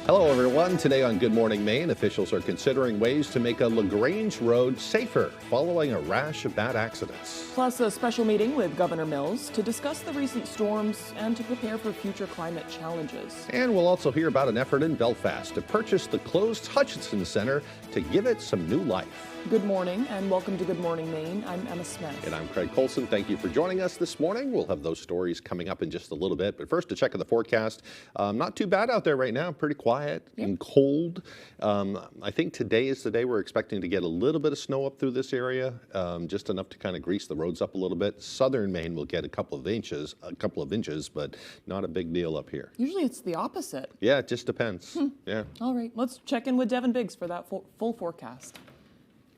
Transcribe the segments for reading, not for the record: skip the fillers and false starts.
Hello, everyone. Today on Good Morning Maine, officials are considering ways to make a LaGrange road safer following a rash of bad accidents. Plus, a special meeting with Governor Mills to discuss the recent storms and to prepare for future climate challenges. And we'll also hear about an effort in Belfast to purchase the closed Hutchinson Center to give it some new life. Good morning and welcome to Good Morning Maine. I'm Emma Smith. And I'm Craig Colson. Thank you for joining us this morning. We'll have those stories coming up in just a little bit. But first, a check of the forecast. Not too bad out there right now. Pretty quiet and cold. I think today is the day we're expecting to get a little bit of snow up through this area, just enough to kind of grease the roads up a little bit. Southern Maine will get a couple of inches, but not a big deal up here. Usually it's the opposite. Yeah, it just depends. Yeah. All right, let's check in with Devin Biggs for that full forecast.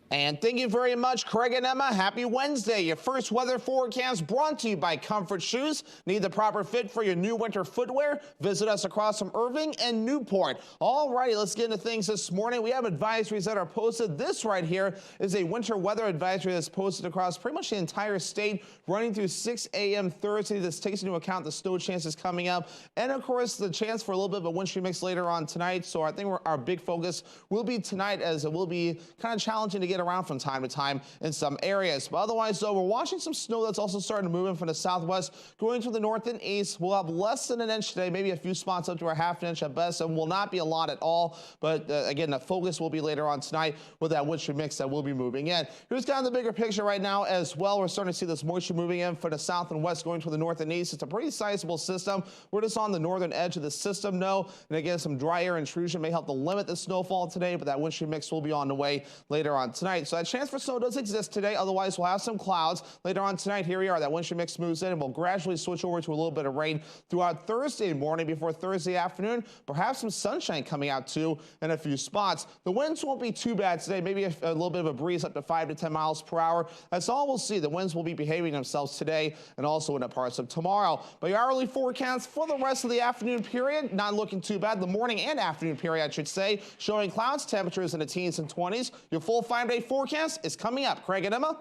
And thank you very much, Craig and Emma. Happy Wednesday. Your first weather forecast brought to you by Comfort Shoes. Need the proper fit for your new winter footwear? Visit us across from Irving and Newport. All righty, let's get into things this morning. We have advisories that are posted. This right here is a winter weather advisory that's posted across pretty much the entire state, running through 6 a.m. Thursday. This takes into account the snow chances coming up, and of course the chance for a little bit of a wind shear mix later on tonight. So I think our big focus will be tonight, as it will be kind of challenging to get around from time to time in some areas. But otherwise, though, we're watching some snow that's also starting to move in from the southwest, going to the north and east. We'll have less than an inch today, maybe a few spots up to a half an inch at best, and will not be a lot at all. But again, the focus will be later on tonight with that wind shear mix that will be moving in. Here's kind of the bigger picture right now as well. We're starting to see this moisture moving in for the south and west, going to the north and east. It's a pretty sizable system. We're just on the northern edge of the system, though. And again, some dry air intrusion may help to limit the snowfall today, but that wind shear mix will be on the way later on tonight. So that chance for snow does exist today. Otherwise, we'll have some clouds later on tonight. Here we are. That wind shear mix moves in and we'll gradually switch over to a little bit of rain throughout Thursday morning before Thursday afternoon. Perhaps some sunshine coming out too in a few spots. The winds won't be too bad today. Maybe a little bit of a breeze up to 5 to 10 miles per hour. That's all we'll see. The winds will be behaving themselves today and also in the parts of tomorrow. But your hourly forecast for the rest of the afternoon period, not looking too bad. The morning and afternoon period, I should say, showing clouds, temperatures in the teens and 20s. Your full 5-day forecast is coming up. Craig and Emma?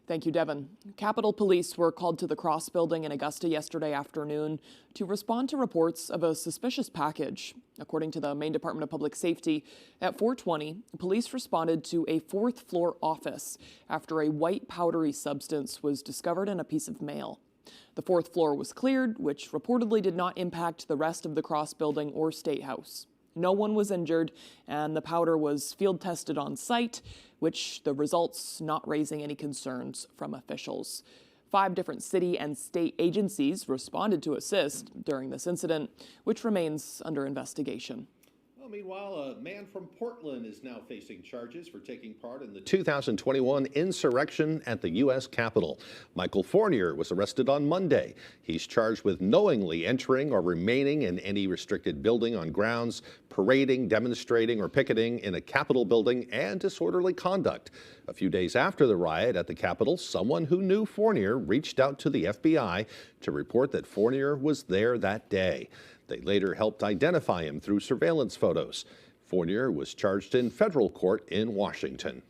Thank you, Devin. Capitol Police were called to the Cross Building in Augusta yesterday afternoon to respond to reports of a suspicious package. According to the Maine Department of Public Safety, at 4:20, police responded to a fourth-floor office after a white powdery substance was discovered in a piece of mail. The fourth floor was cleared, which reportedly did not impact the rest of the Cross Building or State House. No one was injured, and the powder was field tested on site, which the results not raising any concerns from officials. 5 different city and state agencies responded to assist during this incident, which remains under investigation. Meanwhile, a man from Portland is now facing charges for taking part in the 2021 insurrection at the U.S. Capitol. Michael Fournier was arrested on Monday. He's charged with knowingly entering or remaining in any restricted building on grounds, parading, demonstrating, or picketing in a Capitol building, and disorderly conduct. A few days after the riot at the Capitol, someone who knew Fournier reached out to the FBI to report that Fournier was there that day. They later helped identify him through surveillance photos. Fournier was charged in federal court in Washington.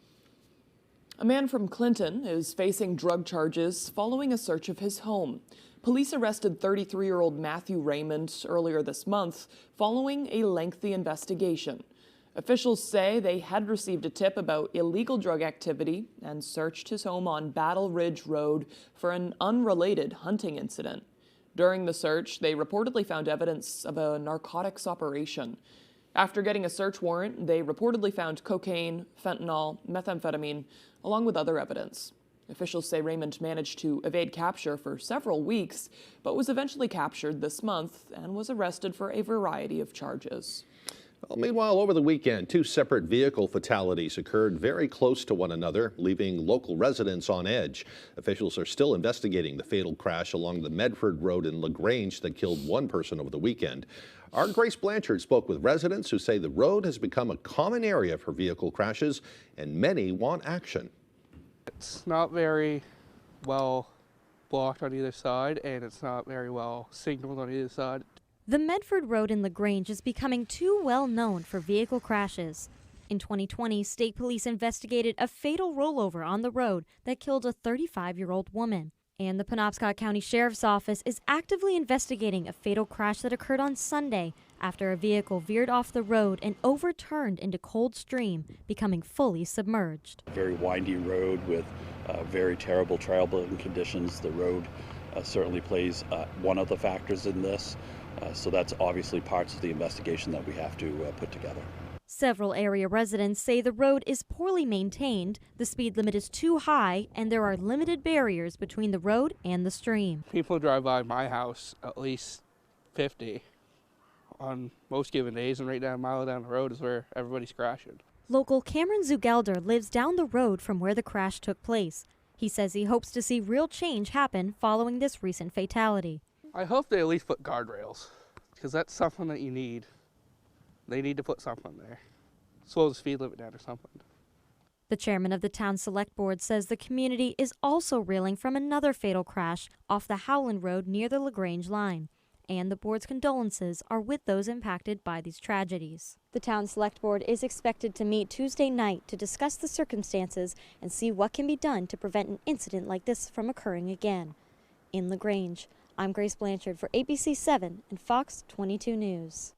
A man from Clinton is facing drug charges following a search of his home. Police arrested 33-year-old Matthew Raymond earlier this month following a lengthy investigation. Officials say they had received a tip about illegal drug activity and searched his home on Battle Ridge Road for an unrelated hunting incident. During the search, they reportedly found evidence of a narcotics operation. After getting a search warrant, they reportedly found cocaine, fentanyl, methamphetamine, along with other evidence. Officials say Raymond managed to evade capture for several weeks, but was eventually captured this month and was arrested for a variety of charges. Well, meanwhile, over the weekend, 2 separate vehicle fatalities occurred very close to one another, leaving local residents on edge. Officials are still investigating the fatal crash along the Medford Road in LaGrange that killed 1 person over the weekend. Our Grace Blanchard spoke with residents who say the road has become a common area for vehicle crashes, and many want action. It's not very well blocked on either side, and it's not very well signaled on either side. The Medford Road in LaGrange is becoming too well known for vehicle crashes. In 2020, state police investigated a fatal rollover on the road that killed a 35-year-old woman. And the Penobscot County Sheriff's Office is actively investigating a fatal crash that occurred on Sunday after a vehicle veered off the road and overturned into cold stream, becoming fully submerged. A very windy road with very terrible traveling conditions. The road certainly plays one of the factors in this, so that's obviously parts of the investigation that we have to put together. Several area residents say the road is poorly maintained, the speed limit is too high, and there are limited barriers between the road and the stream. People drive by my house at least 50 on most given days, and right down a mile down the road is where everybody's crashing. Local Cameron Zugelder lives down the road from where the crash took place. He says he hopes to see real change happen following this recent fatality. I hope they at least put guardrails, because that's something that you need. They need to put something there. Slow the speed limit down or something. The chairman of the town select board says the community is also reeling from another fatal crash off the Howland Road near the LaGrange line, and the board's condolences are with those impacted by these tragedies. The town select board is expected to meet Tuesday night to discuss the circumstances and see what can be done to prevent an incident like this from occurring again. In LaGrange, I'm Grace Blanchard for ABC 7 and Fox 22 News.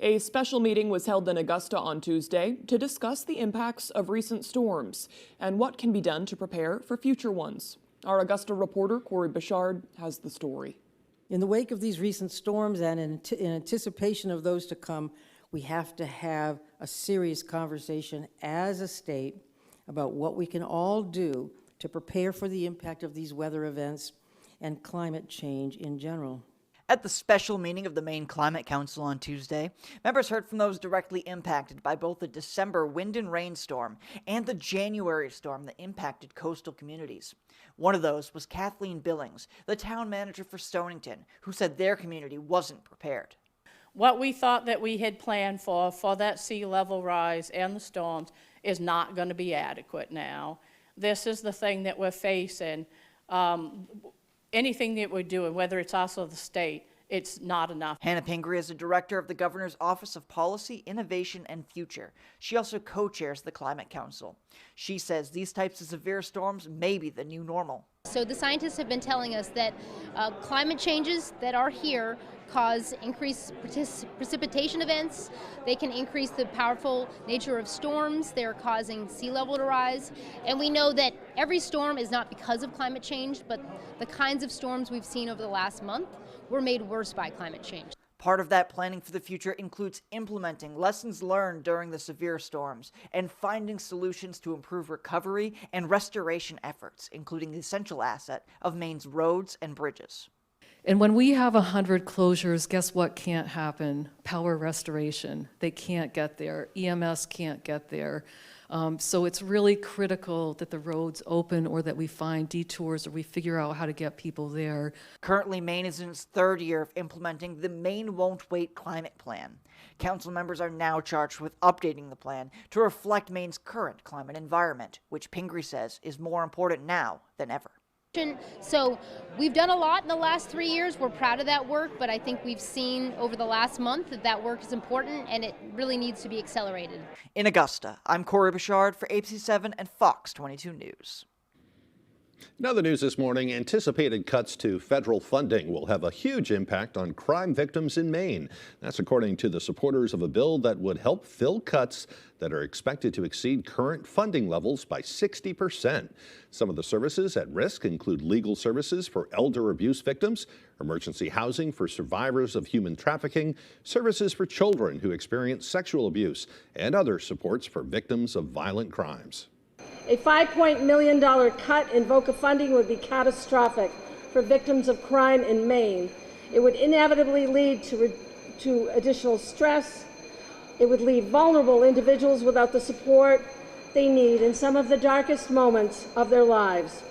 A special meeting was held in Augusta on Tuesday to discuss the impacts of recent storms and what can be done to prepare for future ones. Our Augusta reporter, Corey Bichard, has the story. In the wake of these recent storms and in anticipation of those to come, we have to have a serious conversation as a state about what we can all do to prepare for the impact of these weather events and climate change in general. At the special meeting of the Maine Climate Council on Tuesday, members heard from those directly impacted by both the December wind and rainstorm and the January storm that impacted coastal communities. One of those was Kathleen Billings, the town manager for Stonington, who said their community wasn't prepared. What we thought that we had planned for that sea level rise and the storms is not going to be adequate now. This is the thing that we're facing. Anything that we're doing, whether it's us or the state, it's not enough. Hannah Pingree is the director of the Governor's Office of Policy, Innovation, and Future. She also co-chairs the Climate Council. She says these types of severe storms may be the new normal. So the scientists have been telling us that climate changes that are here cause increased precipitation events. They can increase the powerful nature of storms. They're causing sea level to rise. And we know that every storm is not because of climate change, but the kinds of storms we've seen over the last month were made worse by climate change. Part of that planning for the future includes implementing lessons learned during the severe storms and finding solutions to improve recovery and restoration efforts, including the essential asset of Maine's roads and bridges. And when we have 100 closures, guess what can't happen? Power restoration. They can't get there. EMS can't get there. So it's really critical that the roads open or that we find detours or we figure out how to get people there. Currently, Maine is in its third year of implementing the Maine Won't Wait climate plan. Council members are now charged with updating the plan to reflect Maine's current climate environment, which Pingree says is more important now than ever. So we've done a lot in the last 3 years. We're proud of that work, but I think we've seen over the last month that that work is important and it really needs to be accelerated. In Augusta, I'm Corey Bichard for ABC 7 and Fox 22 News. Now the news this morning, anticipated cuts to federal funding will have a huge impact on crime victims in Maine. That's according to the supporters of a bill that would help fill cuts that are expected to exceed current funding levels by 60%. Some of the services at risk include legal services for elder abuse victims, emergency housing for survivors of human trafficking, services for children who experience sexual abuse, and other supports for victims of violent crimes. A $5 million cut in VOCA funding would be catastrophic for victims of crime in Maine. It would inevitably lead to additional stress. It would leave vulnerable individuals without the support they need in some of the darkest moments of their lives.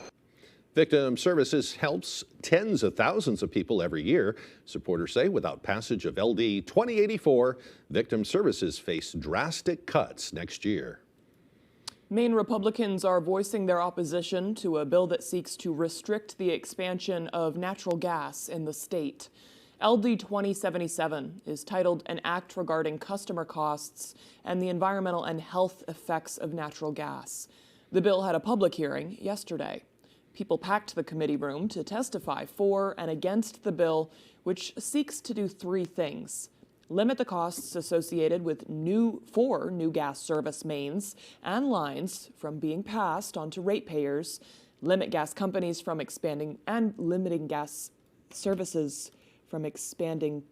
Victim Services helps tens of thousands of people every year. Supporters say without passage of LD 2084, Victim Services face drastic cuts next year. Maine Republicans are voicing their opposition to a bill that seeks to restrict the expansion of natural gas in the state. LD 2077 is titled An Act Regarding Customer Costs and the Environmental and Health Effects of Natural Gas. The bill had a public hearing yesterday. People packed the committee room to testify for and against the bill, which seeks to do three things: limit the costs associated with four new gas service mains and lines from being passed on to ratepayers, limit gas companies from expanding, and limiting gas services from expanding.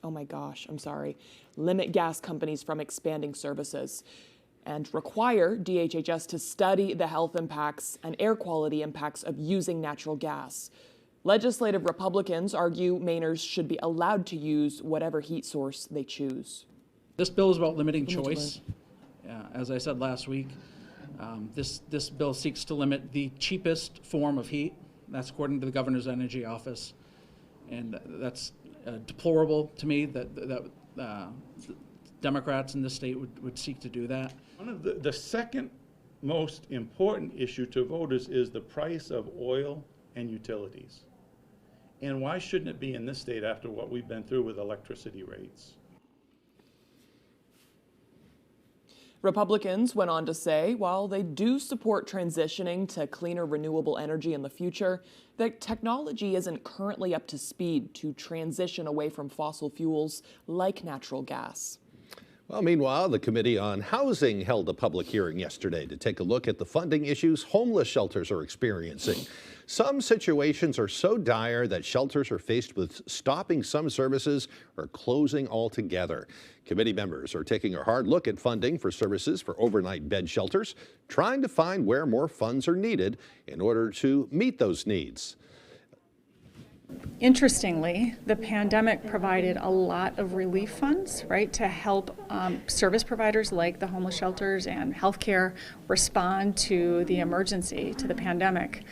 Oh my gosh, I'm sorry. Limit gas companies from expanding services and require DHHS to study the health impacts and air quality impacts of using natural gas. Legislative Republicans argue Mainers should be allowed to use whatever heat source they choose. This bill is about limiting choice. As I said last week, this bill seeks to limit the cheapest form of heat. That's according to the governor's energy office. And that's deplorable to me that Democrats in this state would seek to do that. One of the second most important issue to voters is the price of oil and utilities. And why shouldn't it be in this state after what we've been through with electricity rates? Republicans went on to say, while they do support transitioning to cleaner renewable energy in the future, that technology isn't currently up to speed to transition away from fossil fuels like natural gas. Well, meanwhile, the Committee on Housing held a public hearing yesterday to take a look at the funding issues homeless shelters are experiencing. Some situations are so dire that shelters are faced with stopping some services or closing altogether. Committee members are taking a hard look at funding for services for overnight bed shelters, trying to find where more funds are needed in order to meet those needs. Interestingly, the pandemic provided a lot of relief funds, right, to help service providers like the homeless shelters and healthcare respond to the emergency, to the pandemic.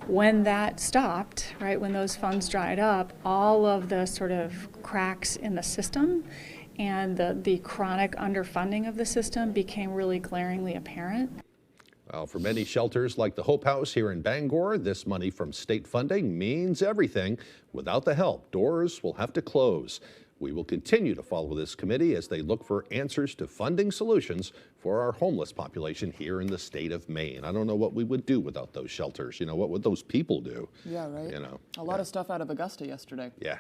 When that stopped, right, when those funds dried up, all of the sort of cracks in the system and the chronic underfunding of the system became really glaringly apparent. Well, for many shelters like the Hope House here in Bangor, this money from state funding means everything. Without the help, doors will have to close. We will continue to follow this committee as they look for answers to funding solutions for our homeless population here in the state of Maine. I don't know what we would do without those shelters. You know, what would those people do? Yeah, right. You know, a lot of stuff out of Augusta yesterday. Yeah.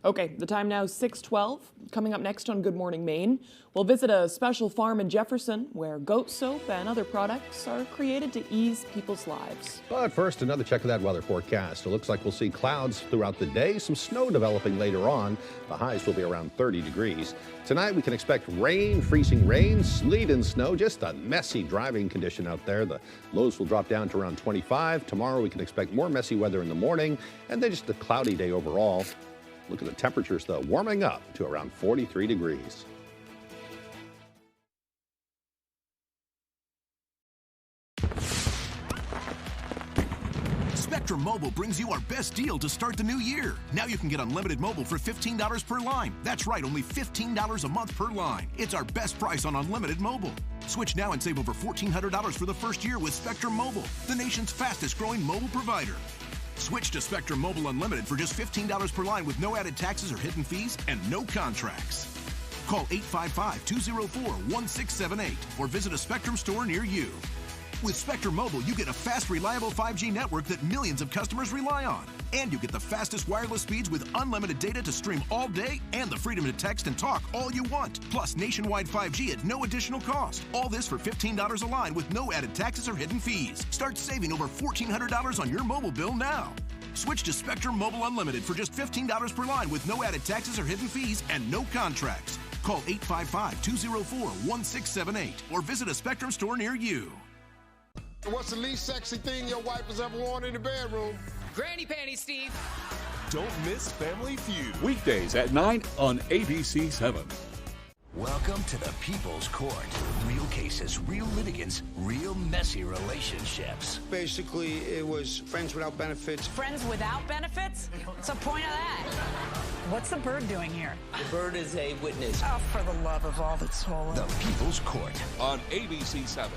Okay, the time now is 6:12. Coming up next on Good Morning Maine, we'll visit a special farm in Jefferson where goat soap and other products are created to ease people's lives. But first, another check of that weather forecast. It looks like we'll see clouds throughout the day, some snow developing later on. The highs will be around 30 degrees. Tonight, we can expect rain, freezing rain, sleet and snow, just a messy driving condition out there. The lows will drop down to around 25. Tomorrow, we can expect more messy weather in the morning, and then just a cloudy day overall. Look at the temperatures, though, warming up to around 43 degrees. Spectrum Mobile brings you our best deal to start the new year. Now you can get unlimited mobile for $15 per line. That's right, only $15 a month per line. It's our best price on unlimited mobile. Switch now and save over $1,400 for the first year with Spectrum Mobile, the nation's fastest growing mobile provider. Switch to Spectrum Mobile Unlimited for just $15 per line with no added taxes or hidden fees and no contracts. Call 855-204-1678 or visit a Spectrum store near you. With Spectrum Mobile, you get a fast, reliable 5G network that millions of customers rely on. And you get the fastest wireless speeds with unlimited data to stream all day and the freedom to text and talk all you want. Plus nationwide 5G at no additional cost. All this for $15 a line with no added taxes or hidden fees. Start saving over $1,400 on your mobile bill now. Switch to Spectrum Mobile Unlimited for just $15 per line with no added taxes or hidden fees and no contracts. Call 855-204-1678 or visit a Spectrum store near you. What's the least sexy thing your wife has ever worn in the bedroom? Granny panties, Steve. Don't miss Family Feud. Weekdays at 9 on ABC 7. Welcome to the People's Court. Real cases, real litigants, real messy relationships. Basically, it was friends without benefits. Friends without benefits? What's the point of that? What's the bird doing here? The bird is a witness. Oh, for the love of all that's holy. The People's Court on ABC 7.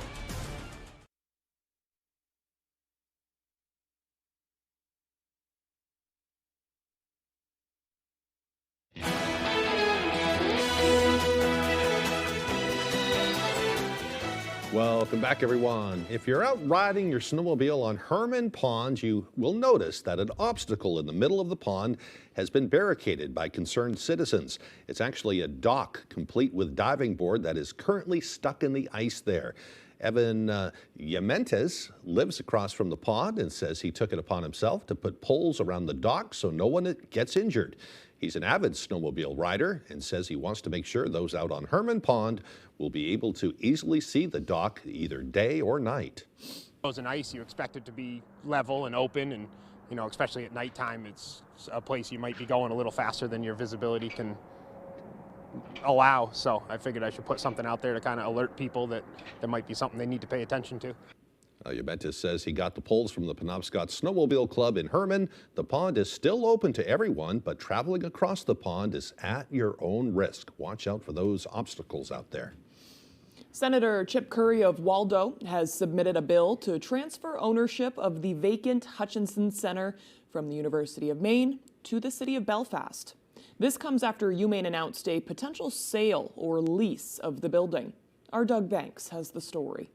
Welcome back, everyone. If you're out riding your snowmobile on Herman Pond, you will notice that an obstacle in the middle of the pond has been barricaded by concerned citizens. It's actually a dock complete with diving board that is currently stuck in the ice there. Evan Yamentes lives across from the pond and says he took it upon himself to put poles around the dock so no one gets injured. He's an avid snowmobile rider and says he wants to make sure those out on Herman Pond will be able to easily see the dock either day or night. Frozen ice, you expect it to be level and open, and especially at nighttime, it's a place you might be going a little faster than your visibility can allow. So I figured I should put something out there to kind of alert people that there might be something they need to pay attention to. Juventus says he got the poles from the Penobscot Snowmobile Club in Herman. The pond is still open to everyone, but traveling across the pond is at your own risk. Watch out for those obstacles out there. Senator Chip Curry of Waldo has submitted a bill to transfer ownership of the vacant Hutchinson Center from the University of Maine to the city of Belfast. This comes after UMaine announced a potential sale or lease of the building. Our Doug Banks has the story.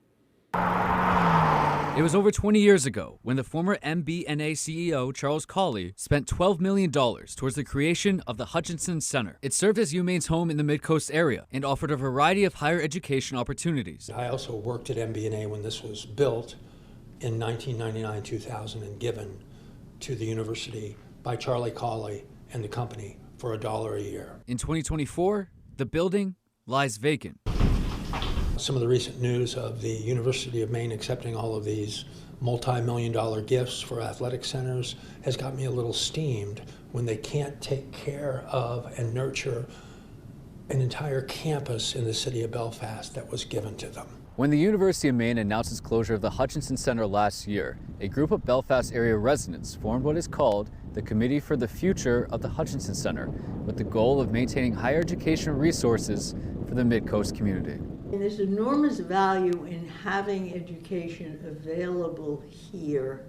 It was over 20 years ago when the former MBNA CEO, Charles Colley, spent $12 million towards the creation of the Hutchinson Center. It served as UMaine's home in the Mid-Coast area and offered a variety of higher education opportunities. I also worked at MBNA when this was built in 1999-2000 and given to the university by Charlie Colley and the company for $1 a year. In 2024, the building lies vacant. Some of the recent news of the University of Maine accepting all of these multi-million-dollar gifts for athletic centers has got me a little steamed when they can't take care of and nurture an entire campus in the city of Belfast that was given to them. When the University of Maine announced its closure of the Hutchinson Center last year, a group of Belfast area residents formed what is called the Committee for the Future of the Hutchinson Center, with the goal of maintaining higher education resources for the Mid-Coast community. There's enormous value in having education available here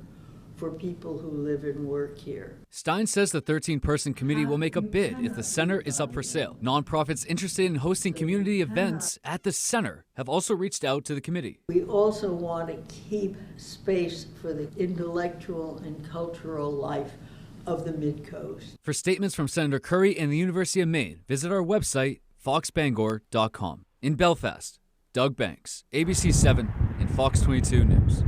for people who live and work here. Stein says the 13-person committee will make a bid if the center is up for sale. Nonprofits interested in hosting community events at the center have also reached out to the committee. We also want to keep space for the intellectual and cultural life of the Mid-Coast. For statements from Senator Curry and the University of Maine, visit our website, foxbangor.com. In Belfast, Doug Banks, ABC 7 and Fox 22 News.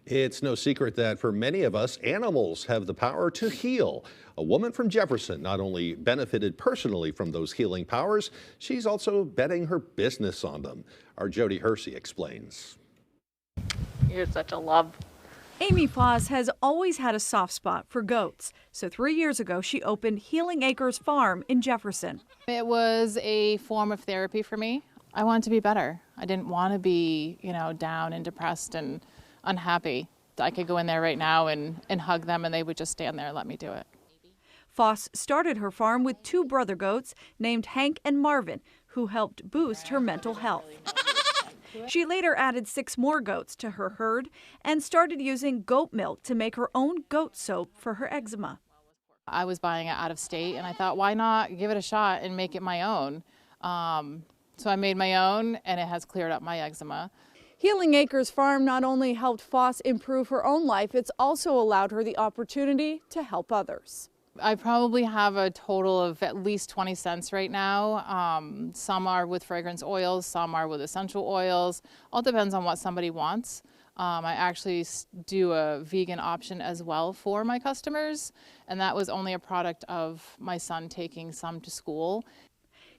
It's no secret that for many of us, animals have the power to heal. A woman from Jefferson not only benefited personally from those healing powers, she's also betting her business on them. Our Jody Hersey explains. You're such a love. Amy Foss has always had a soft spot for goats, so 3 years ago she opened Healing Acres Farm in Jefferson. It was a form of therapy for me. I wanted to be better. I didn't want to be, down and depressed and unhappy. I could go in there right now and hug them and they would just stand there and let me do it. Foss started her farm with 2 brother goats named Hank and Marvin, who helped boost her mental health. She later added 6 more goats to her herd and started using goat milk to make her own goat soap for her eczema. I was buying it out of state and I thought, why not give it a shot and make it my own? So I made my own and it has cleared up my eczema. Healing Acres Farm not only helped Foss improve her own life, it's also allowed her the opportunity to help others. I probably have a total of at least 20 scents right now. Some are with fragrance oils, some are with essential oils. All depends on what somebody wants. I actually do a vegan option as well for my customers, and that was only a product of my son taking some to school.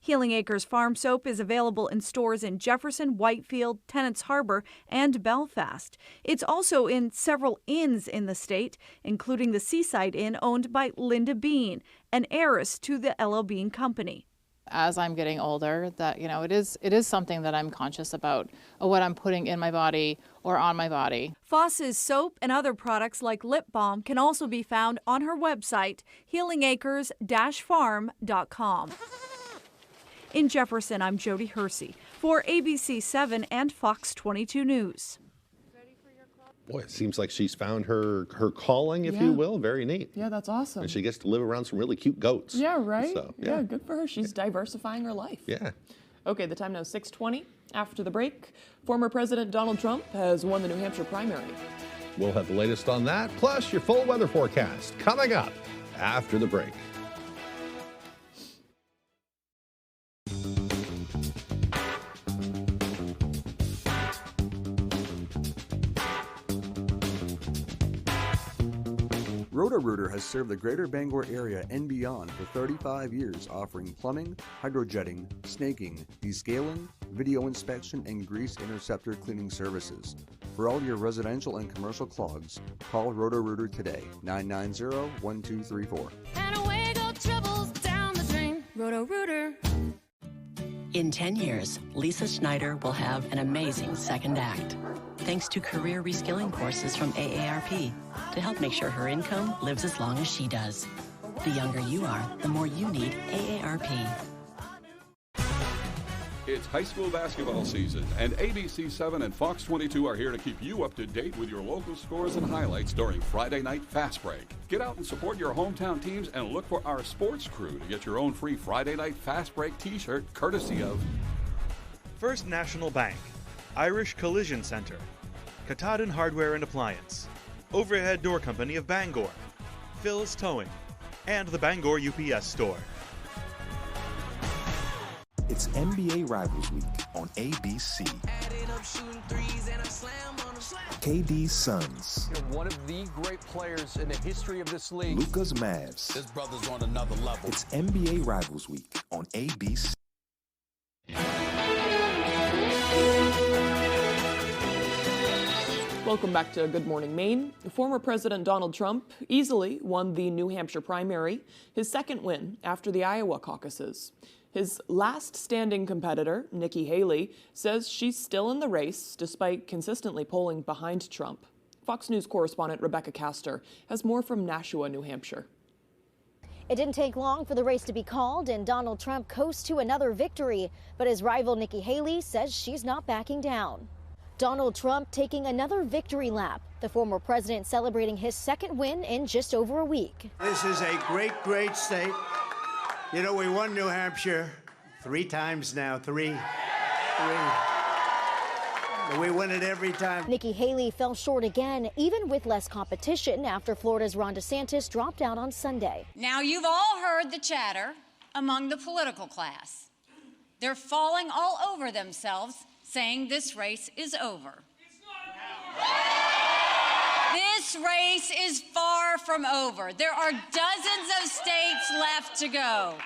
Healing Acres Farm Soap is available in stores in Jefferson, Whitefield, Tennants Harbor, and Belfast. It's also in several inns in the state, including the Seaside Inn owned by Linda Bean, an heiress to the L.L. Bean Company. As I'm getting older, that it is something that I'm conscious about, what I'm putting in my body or on my body. Foss's soap and other products like lip balm can also be found on her website, healingacres-farm.com. In Jefferson, I'm Jody Hersey for ABC 7 and Fox 22 News. Boy, it seems like she's found her calling, if you will. Very neat. Yeah, that's awesome. And she gets to live around some really cute goats. Yeah, right? So, yeah, good for her. She's diversifying her life. Yeah. Okay, the time now is 6:20. After the break, former President Donald Trump has won the New Hampshire primary. We'll have the latest on that, plus your full weather forecast coming up after the break. Roto-Rooter has served the greater Bangor area and beyond for 35 years, offering plumbing, hydrojetting, snaking, descaling, video inspection, and grease interceptor cleaning services. For all your residential and commercial clogs, call Roto-Rooter today, 990-1234. And away go troubles down the drain. Roto-Rooter. In 10 years, Lisa Schneider will have an amazing second act, thanks to career reskilling courses from AARP to help make sure her income lives as long as she does. The younger you are, the more you need AARP. It's high school basketball season, and ABC 7 and Fox 22 are here to keep you up to date with your local scores and highlights during Friday Night Fast Break. Get out and support your hometown teams and look for our sports crew to get your own free Friday Night Fast Break t-shirt courtesy of First National Bank, Irish Collision Center, Katahdin Hardware and Appliance, Overhead Door Company of Bangor, Phil's Towing, and the Bangor UPS Store. It's NBA Rivals Week on ABC. KD's Suns. You're one of the great players in the history of this league. Luka's Mavs. This brother's on another level. It's NBA Rivals Week on ABC. Welcome back to Good Morning Maine. Former President Donald Trump easily won the New Hampshire primary, his second win after the Iowa caucuses. His last standing competitor, Nikki Haley, says she's still in the race despite consistently polling behind Trump. Fox News correspondent Rebecca Castor has more from Nashua, New Hampshire. It didn't take long for the race to be called and Donald Trump coasts to another victory, but his rival Nikki Haley says she's not backing down. Donald Trump taking another victory lap, the former president celebrating his second win in just over a week. This is a great, great state. You know, we won New Hampshire 3 times now, three. We win it every time. Nikki Haley fell short again, even with less competition after Florida's Ron DeSantis dropped out on Sunday. Now, you've all heard the chatter among the political class. They're falling all over themselves, saying this race is over. This race is far from over. There are dozens of states left to go.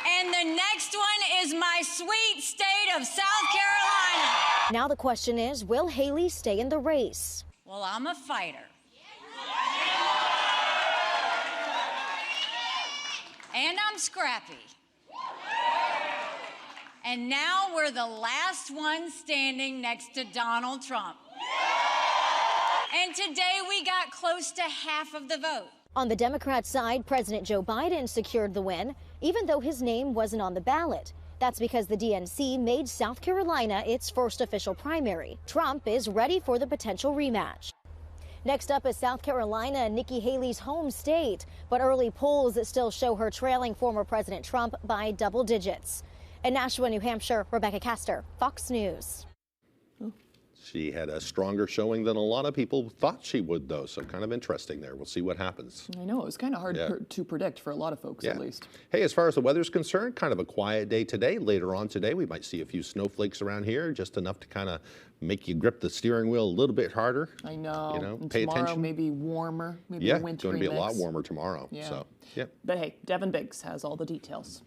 And the next one is my sweet state of South Carolina. Now the question is, will Haley stay in the race? Well, I'm a fighter. And I'm scrappy. And now we're the last one standing next to Donald Trump. And today we got close to half of the vote. On the Democrat side, President Joe Biden secured the win, even though his name wasn't on the ballot. That's because the DNC made South Carolina its first official primary. Trump is ready for the potential rematch. Next up is South Carolina, Nikki Haley's home state, but early polls still show her trailing former President Trump by double digits. In Nashua, New Hampshire, Rebecca Castor, Fox News. She had a stronger showing than a lot of people thought she would, though, so kind of interesting there. We'll see what happens. I know, it was kind of hard to predict for a lot of folks, at least. Hey, as far as the weather's concerned, kind of a quiet day today. Later on today, we might see a few snowflakes around here, just enough to kind of make you grip the steering wheel a little bit harder. I know. You know, and pay tomorrow attention. Maybe warmer, maybe Yeah, a wintry it's going to be a lot mix. warmer tomorrow. Yeah. So, yeah. But hey, Devin Biggs has all the details.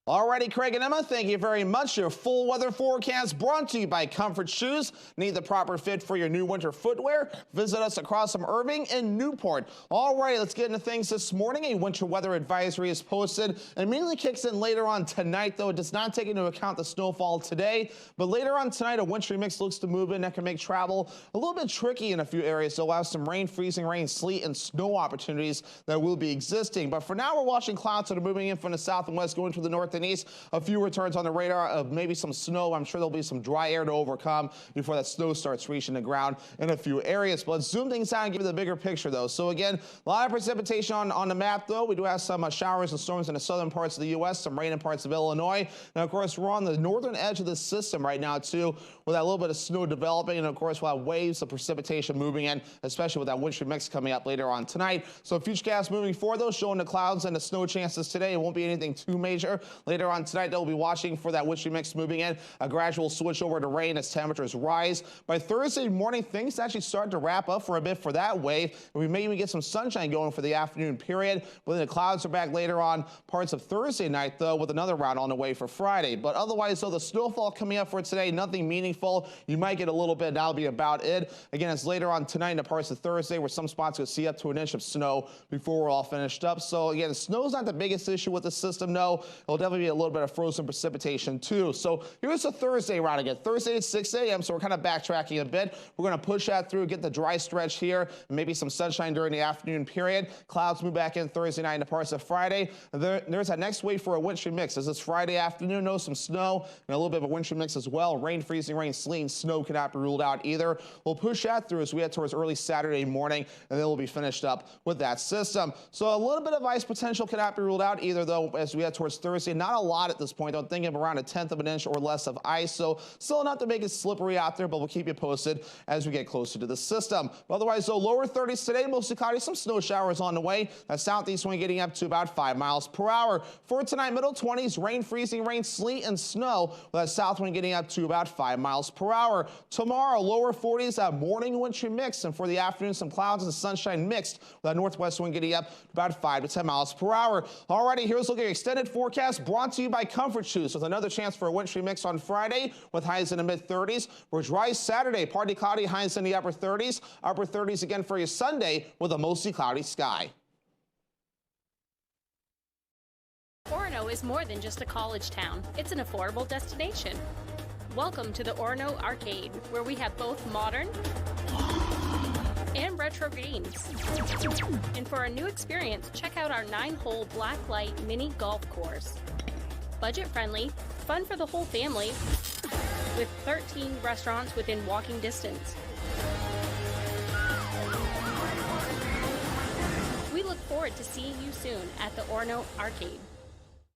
Alrighty, Craig and Emma, thank you very much. Your full weather forecast brought to you by Comfort Shoes. Need the proper fit for your new winter footwear? Visit us across from Irving and Newport. Alrighty, let's get into things this morning. A winter weather advisory is posted and mainly kicks in later on tonight, though it does not take into account the snowfall today. But later on tonight, a wintry mix looks to move in that can make travel a little bit tricky in a few areas to allow some rain, freezing rain, sleet, and snow opportunities that will be existing. But for now, we're watching clouds that are moving in from the south and west, going to the north north and east. A few returns on the radar of maybe some snow. I'm sure there'll be some dry air to overcome before that snow starts reaching the ground in a few areas. But let's zoom things out and give you the bigger picture, though. So again, a lot of precipitation on the map, though. We do have some showers and storms in the southern parts of the U.S., some rain in parts of Illinois. And, of course, we're on the northern edge of the system right now, too, with that little bit of snow developing. And, of course, we'll have waves of precipitation moving in, especially with that wintry mix coming up later on tonight. So futurecast moving forward, though, showing the clouds and the snow chances today. It won't be anything too major. Later on tonight, they'll be watching for that wintry mix moving in. A gradual switch over to rain as temperatures rise. By Thursday morning, things actually start to wrap up for a bit for that wave. And we may even get some sunshine going for the afternoon period. But then the clouds are back later on parts of Thursday night, though, with another round on the way for Friday. But otherwise, though, the snowfall coming up for today, nothing meaningful. You might get a little bit. That'll be about it. Again, it's later on tonight in the parts of Thursday where some spots could see up to an inch of snow before we're all finished up. So again, snow's not the biggest issue with the system, no. It'll definitely be a little bit of frozen precipitation, too. So here's the Thursday round again. Thursday at 6 a.m., so we're kind of backtracking a bit. We're going to push that through, get the dry stretch here, and maybe some sunshine during the afternoon period. Clouds move back in Thursday night into parts of Friday. There's that next wave for a wintry mix. As it's Friday afternoon, some snow and a little bit of a wintry mix as well. Rain, freezing rain, sleet, and snow cannot be ruled out either. We'll push that through as we head towards early Saturday morning, and then we'll be finished up with that system. So a little bit of ice potential cannot be ruled out either, though, as we head towards Thursday. Not a lot at this point. I'm thinking of around 1/10 of an inch or less of ice, so still enough to make it slippery out there, but we'll keep you posted as we get closer to the system. But otherwise, though, lower 30s today, mostly cloudy, some snow showers on the way. That southeast wind getting up to about 5 miles per hour. For tonight, middle 20s, rain, freezing rain, sleet, and snow, with that south wind getting up to about 5 miles per hour. Tomorrow, lower 40s, that morning wintry mix, and for the afternoon, some clouds and sunshine mixed, with that northwest wind getting up to about 5 to 10 miles per hour. Alrighty, here's looking at extended forecast brought to you by Comfort Shoes, with another chance for a wintry mix on Friday, with highs in the mid-30s. We're dry Saturday, partly cloudy, highs in the upper 30s. Upper 30s again for you Sunday, with a mostly cloudy sky. Orono is more than just a college town. It's an affordable destination. Welcome to the Orono Arcade, where we have both modern and retro games. And for a new experience, check out our 9-hole blacklight mini golf course. Budget-friendly, fun for the whole family, with 13 restaurants within walking distance. We look forward to seeing you soon at the Orono Arcade.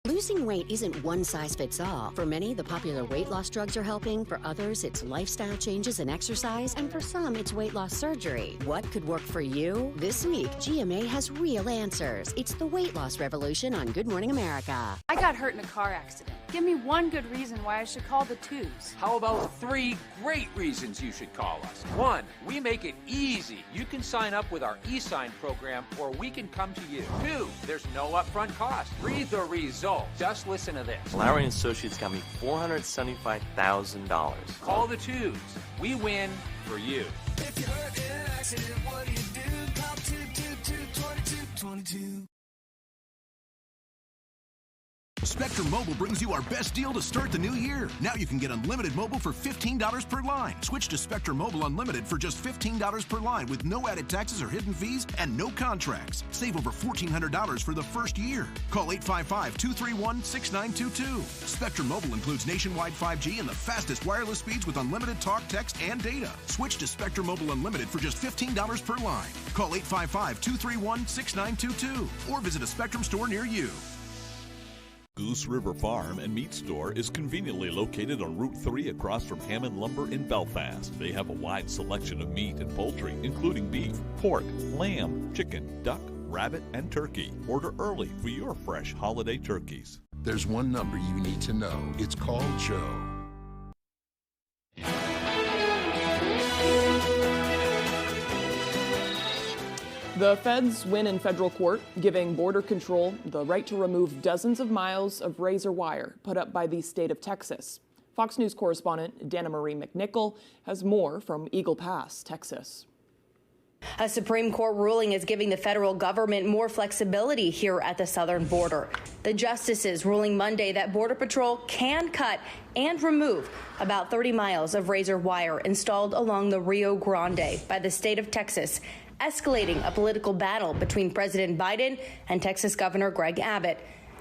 Losing weight isn't one size fits all. For many, the popular weight loss drugs are helping. For others, it's lifestyle changes and exercise. And for some, it's weight loss surgery. What could work for you? This week, GMA has real answers. It's the weight loss revolution on Good Morning America. I got hurt in a car accident. Give me one good reason why I should call the twos. How about 3 great reasons you should call us? 1, we make it easy. You can sign up with our e-sign program, or we can come to you. 2, there's no upfront cost. 3, the result. Just listen to this. Lowry & Associates got me $475,000. Call the twos. We win for you. If you're hurt in an accident, what do? Call 222-2222. Spectrum Mobile brings you our best deal to start the new year. Now you can get unlimited mobile for $15 per line. Switch to Spectrum Mobile Unlimited for just $15 per line with no added taxes or hidden fees and no contracts. Save over $1,400 for the first year. Call 855-231-6922. Spectrum Mobile includes nationwide 5G and the fastest wireless speeds with unlimited talk, text, and data. Switch to Spectrum Mobile Unlimited for just $15 per line. Call 855-231-6922 or visit a Spectrum store near you. Goose River Farm and Meat Store is conveniently located on Route 3 across from Hammond Lumber in Belfast. They have a wide selection of meat and poultry, including beef, pork, lamb, chicken, duck, rabbit, and turkey. Order early for your fresh holiday turkeys. There's one number you need to know. It's called Joe. The feds win in federal court, giving Border Control the right to remove dozens of miles of razor wire put up by the state of Texas. Fox News correspondent Dana Marie McNichol has more from Eagle Pass, Texas. A Supreme Court ruling is giving the federal government more flexibility here at the southern border. The justices ruling Monday that Border Patrol can cut and remove about 30 miles of razor wire installed along the Rio Grande by the state of Texas, escalating a political battle between President Biden and Texas Governor Greg Abbott.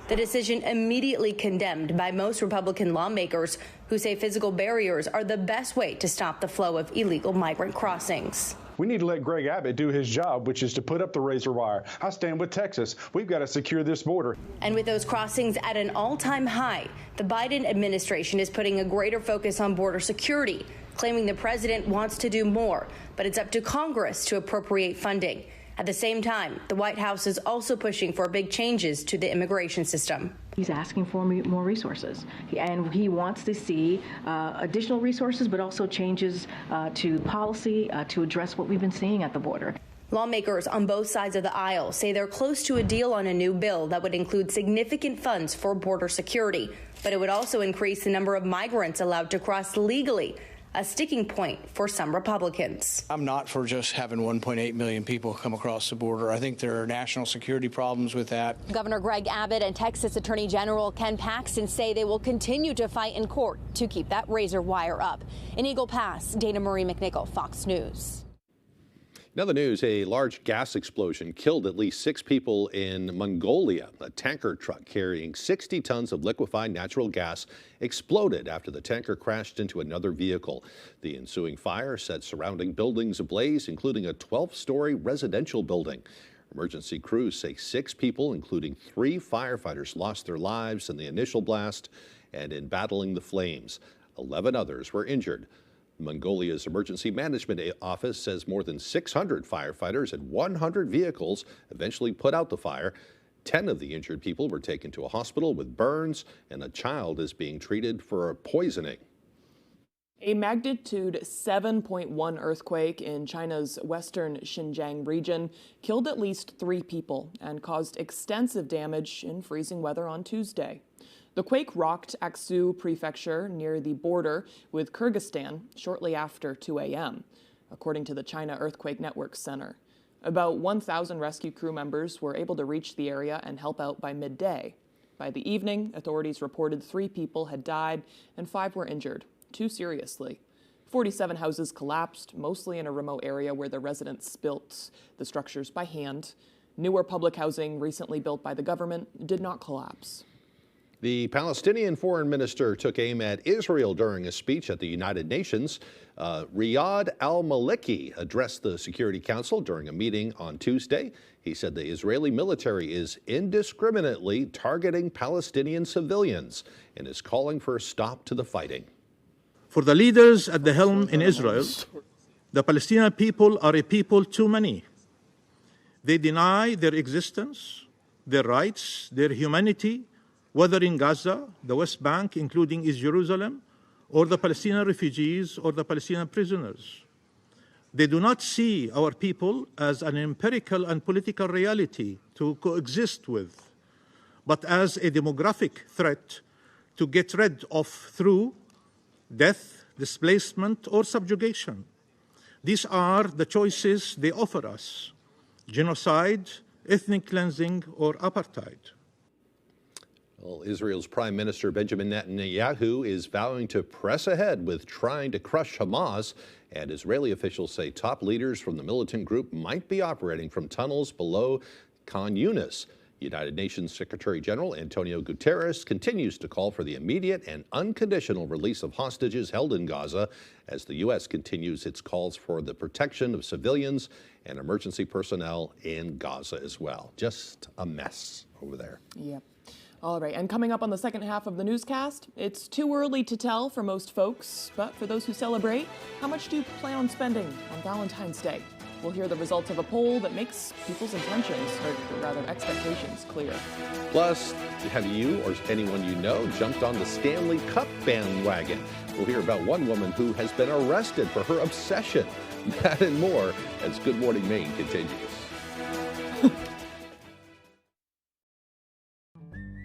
The decision immediately condemned by most Republican lawmakers who say physical barriers are the best way to stop the flow of illegal migrant crossings. We need to let Greg Abbott do his job, which is to put up the razor wire. I stand with Texas. We've got to secure this border. And with those crossings at an all-time high, the Biden administration is putting a greater focus on border security, claiming the president wants to do more, but it's up to Congress to appropriate funding. At the same time, the White House is also pushing for big changes to the immigration system. He's asking for more resources, and he wants to see additional resources, but also changes to policy to address what we've been seeing at the border. Lawmakers on both sides of the aisle say they're close to a deal on a new bill that would include significant funds for border security, but it would also increase the number of migrants allowed to cross legally, a sticking point for some Republicans. I'm not for just having 1.8 million people come across the border. I think there are national security problems with that. Governor Greg Abbott and Texas Attorney General Ken Paxton say they will continue to fight in court to keep that razor wire up. In Eagle Pass, Dana Marie McNichol, Fox News. In other news, a large gas explosion killed at least 6 people in Mongolia. A tanker truck carrying 60 tons of liquefied natural gas exploded after the tanker crashed into another vehicle. The ensuing fire set surrounding buildings ablaze, including a 12-story residential building. Emergency crews say 6 people, including 3 firefighters, lost their lives in the initial blast and in battling the flames. 11 others were injured. Mongolia's Emergency Management Office says more than 600 firefighters and 100 vehicles eventually put out the fire. 10 of the injured people were taken to a hospital with burns, and a child is being treated for poisoning. A magnitude 7.1 earthquake in China's western Xinjiang region killed at least 3 people and caused extensive damage in freezing weather on Tuesday. The quake rocked Aksu Prefecture near the border with Kyrgyzstan shortly after 2 a.m., according to the China Earthquake Network Center. About 1,000 rescue crew members were able to reach the area and help out by midday. By the evening, authorities reported 3 people had died and 5 were injured, 2 seriously. 47 houses collapsed, mostly in a remote area where the residents built the structures by hand. Newer public housing recently built by the government did not collapse. The Palestinian foreign minister took aim at Israel during a speech at the United Nations. Riyad al-Maliki addressed the Security Council during a meeting on Tuesday. He said the Israeli military is indiscriminately targeting Palestinian civilians and is calling for a stop to the fighting. For the leaders at the helm in Israel, the Palestinian people are a people too many. They deny their existence, their rights, their humanity, whether in Gaza, the West Bank, including East Jerusalem, or the Palestinian refugees or the Palestinian prisoners. They do not see our people as an empirical and political reality to coexist with, but as a demographic threat to get rid of through death, displacement, or subjugation. These are the choices they offer us: genocide, ethnic cleansing, or apartheid. Well, Israel's Prime Minister Benjamin Netanyahu is vowing to press ahead with trying to crush Hamas, and Israeli officials say top leaders from the militant group might be operating from tunnels below Khan Yunis. United Nations Secretary General Antonio Guterres continues to call for the immediate and unconditional release of hostages held in Gaza as the U.S. continues its calls for the protection of civilians and emergency personnel in Gaza as well. Just a mess over there. Yep. All right, and coming up on the second half of the newscast, it's too early to tell for most folks, but for those who celebrate, how much do you plan on spending on Valentine's Day? We'll hear the results of a poll that makes people's intentions, or rather expectations, clear. Plus, have you or anyone you know jumped on the Stanley Cup bandwagon? We'll hear about one woman who has been arrested for her obsession. That and more as Good Morning Maine continues.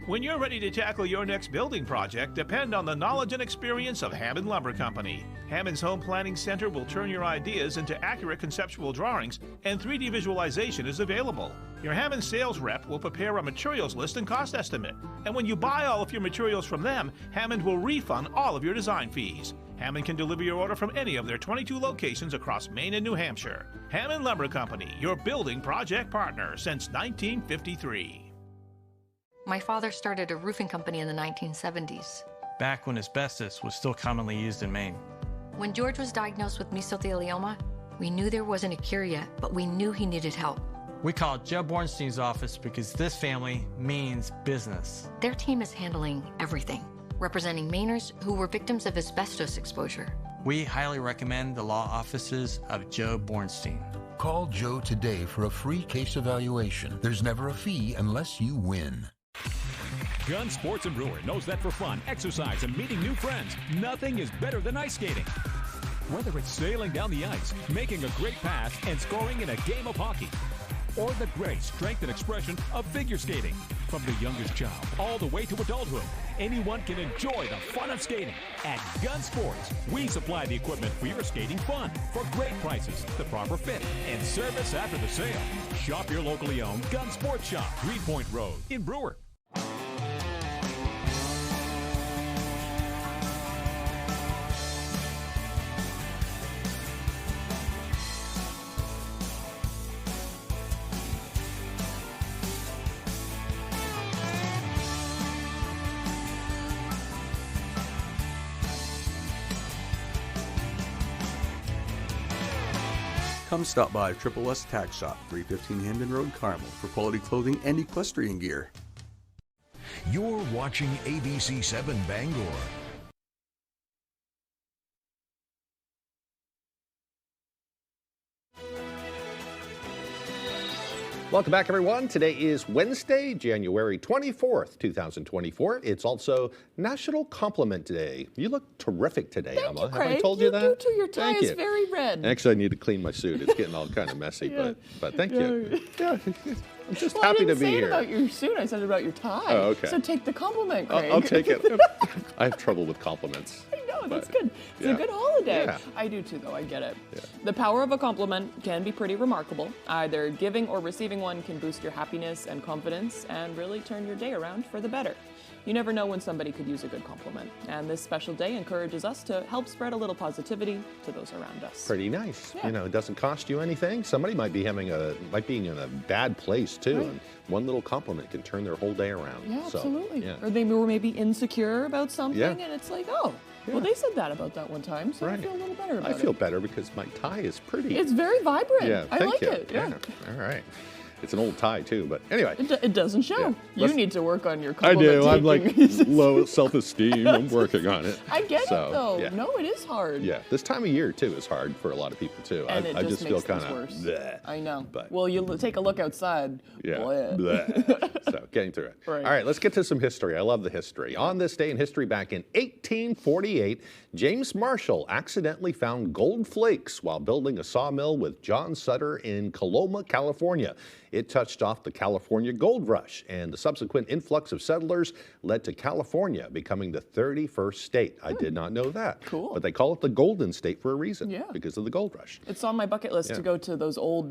When you're ready to tackle your next building project, depend on the knowledge and experience of Hammond Lumber Company. Hammond's Home Planning Center will turn your ideas into accurate conceptual drawings, and 3D visualization is available. Your Hammond sales rep will prepare a materials list and cost estimate. And when you buy all of your materials from them, Hammond will refund all of your design fees. Hammond can deliver your order from any of their 22 locations across Maine and New Hampshire. Hammond Lumber Company, your building project partner since 1953. My father started a roofing company in the 1970s. Back when asbestos was still commonly used in Maine. When George was diagnosed with mesothelioma, we knew there wasn't a cure yet, but we knew he needed help. We called Joe Bornstein's office because this family means business. Their team is handling everything, representing Mainers who were victims of asbestos exposure. We highly recommend the law offices of Joe Bornstein. Call Joe today for a free case evaluation. There's never a fee unless you win. Gun Sports and Brewer knows that for fun, exercise, and meeting new friends, nothing is better than ice skating. Whether it's sailing down the ice, making a great pass, and scoring in a game of hockey, or the grace, strength, and expression of figure skating. From the youngest child all the way to adulthood, anyone can enjoy the fun of skating. At Gun Sports, we supply the equipment for your skating fun for great prices, the proper fit, and service after the sale. Shop your locally owned Gun Sports Shop, Greenpoint Road in Brewer. Come stop by Triple S Tag Shop, 315 Hamden Road, Carmel, for quality clothing and equestrian gear. You're watching ABC 7 Bangor. Welcome back, everyone. Today is Wednesday, January 24th, 2024. It's also National Compliment Day. You look terrific today, Thank Emma. you, Craig. Have I told you that? You do too. Your tie Thank is you. very red. Actually, I need to clean my suit. It's getting all kind of messy, Yeah. but thank you. Yeah. I'm just Well, happy I to didn't be say here. it about your suit. I said it about your tie. Oh, okay. So take the compliment, Craig. I'll take it. I have trouble with compliments. I know, that's but, good. It's yeah. a good holiday. Yeah. I do too, though. I get it. Yeah. The power of a compliment can be pretty remarkable. Either giving or receiving one can boost your happiness and confidence and really turn your day around for the better. You never know when somebody could use a good compliment, and this special day encourages us to help spread a little positivity to those around us. Pretty nice. Yeah. You know, it doesn't cost you anything. Somebody might be being in a bad place too, Right. and one little compliment can turn their whole day around. Yeah, So, absolutely. yeah. Or they were maybe insecure about something, Yeah. and it's like, oh, well, they said that about that one time, so I Right. feel a little better about I feel it. better because my tie is pretty. It's very vibrant. Yeah, I thank like you. it. Yeah. All right. It's an old tie too, but anyway. It doesn't show. Yeah. You Let's- need to work on your I compliment do. I'm like taking. low self-esteem. I'm working on it. I get So, it though. yeah. No, it is hard. Yeah, this time of year too is hard for a lot of people too. And I it just feel makes kind things of worse. I know. But Well, you take a look outside. yeah, Bleh. bleh. So getting through it. Right. All right, let's get to some history. I love the history. On this day in history, back in 1848, James Marshall accidentally found gold flakes while building a sawmill with John Sutter in Coloma, California. It touched off the California gold rush, and the subsequent influx of settlers led to California becoming the 31st state. I did not know that. Cool. But they call it the Golden State for a reason, Yeah. because of the gold rush. It's on my bucket list Yeah. to go to those old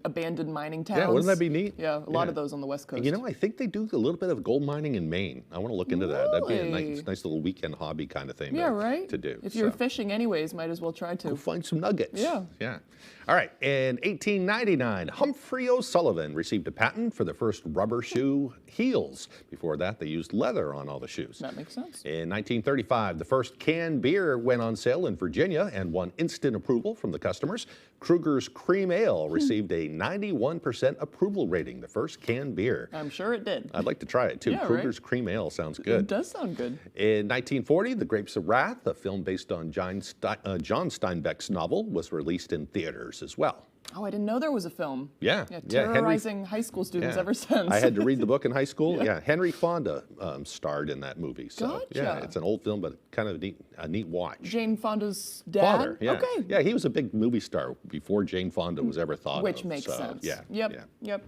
abandoned mining towns. Yeah, wouldn't that be neat? Yeah, a lot Yeah. of those on the West Coast. And you know, I think they do a little bit of gold mining in Maine. I want to look into that. That'd be a Really? nice little weekend hobby kind of thing Yeah, to, right? to do. If you're So, fishing anyways, might as well try to. go find some nuggets. Yeah. Yeah. All right. In 1899, Humphrey O'Sullivan received a patent for the first rubber shoe heels. Before that, they used leather on all the shoes. That makes sense. In 1935, the first canned beer went on sale in Virginia and won instant approval from the customers. Kruger's Cream Ale received a 91% approval rating, the first canned beer. I'm sure it did. I'd like to try it too. Yeah, right? Kruger's Cream Ale sounds good. It does sound good. In 1940, The Grapes of Wrath, a film based on John Steinbeck's novel, was released in theaters as well. Oh, I didn't know there was a film. Yeah. Terrorizing high school students Yeah. ever since. I had to read the book in high school. Yeah. Yeah, Henry Fonda starred in that movie. So yeah, Gotcha. it's an old film, but kind of a neat watch. Jane Fonda's dad? Father, yeah. Okay. Yeah, he was a big movie star before Jane Fonda was ever thought Which of. makes so, sense. Yeah. Yep. Yeah. Yep.